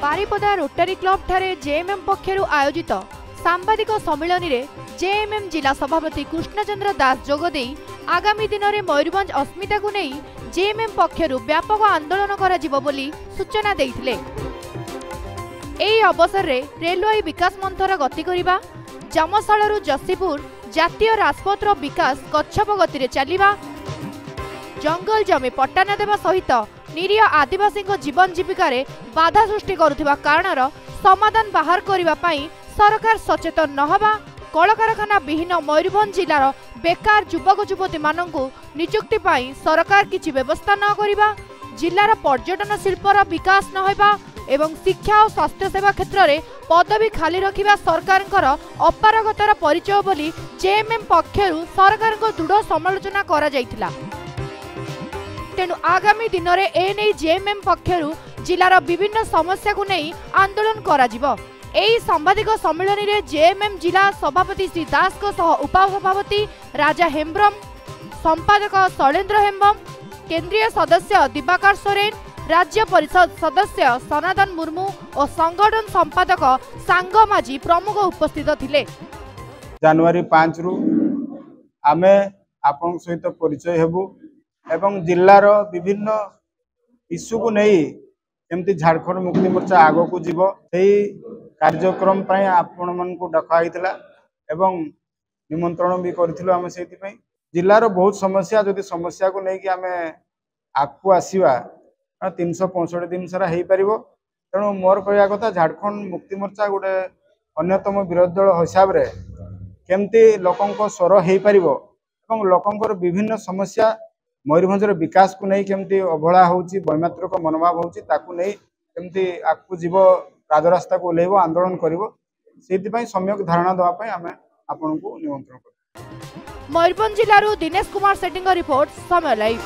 Baripada रोटारी club ठारे JMM पक्षरु आयोजित सांबादिक सम्मेलन में जेएमएम जिला सभापति कृष्णचंद्र दास जोगदे आगामी दिन में मयूरभंज अस्मिता को नहीं जेएमएम पक्षरु व्यापक आंदोलन करा बोली सूचना देइथिले। एही अवसर रे रेलवे विकास मंथर गति करिबा, जामशालू जसीपुर जातीय राजपथर विकास गच्छप गति चलिबा, जंगल जमी पट्टा न देवा सहित निरीह आदिवासी जीवन जीविकार बाधा सृष्टि करुथिबा कारणर समाधान बाहर करिबा पई सरकार सचेतन नहबा, कलकारखाना विहीन मयूरभंज जिलार बेकार युवक युवती मानंकु नियुक्ति पाई सरकार किछि व्यवस्था न करिबा, जिलार पर्यटन शिल्पर विकास न होइबा एवं शिक्षा और स्वास्थ्य सेवा क्षेत्र में पदवी खाली रखिबा सरकारଙ୍କର अपारगतार परिचय बोली जेएमएम पक्षरु सरकार दृढ़ समालोचना करा जायतिला। तेणु आगामी दिन में एने जेएमएम पक्षरु जिलार विभिन्न समस्या को नहीं आंदोलन करा जिवो। एही सांबादिक सम्मेलन में जेएमएम जिला सभापति श्री दास को सह उपसभापति राजा हेम्ब्रम, संपादक शैलेन्द्र हेम्ब्रम, केंद्रीय सदस्य दिवाकर सोरेन, राज्य परिषद सदस्य सनातन मुर्मू और संगठन संपादक सांग माझी प्रमुख उपस्थित थिले। जनवरी 5 रु आमे आपन सहित परिचय हेबु एवं जिल्लार विभिन्न इश्यू को नहीं एमती झारखंड मुक्ति मोर्चा आगो को जीव सेही कार्यक्रम पय आपण मन को डकाइतला एवं निमंत्रण भी करथिलो। आमे सेति पय जिल्लार बहुत समस्या जदि समस्या को नहीं कि आमे आकु आसीबा 365 दिन सारा हो पार। तेणु मोर कहवा कथा झारखंड मुक्ति मोर्चा गोटे अन्यतम विरोधी दल हिसाब से केमती लोकों स्वर हो पार और लोकों विभिन्न समस्या मयूरभंजर विकास को नहीं केमती अवहेला होची, वैमात्रिक मनोभाव होची, ताकू नहीं केमती आगू जीव राजरास्ता को ओह्लैब आंदोलन करिवो, सेति सम्यक धारणा देवाई आम आपन को निमंत्रण कर। मयूरभंज जिलूर दिनेश कुमार सेठी रिपोर्ट, समय लाइव।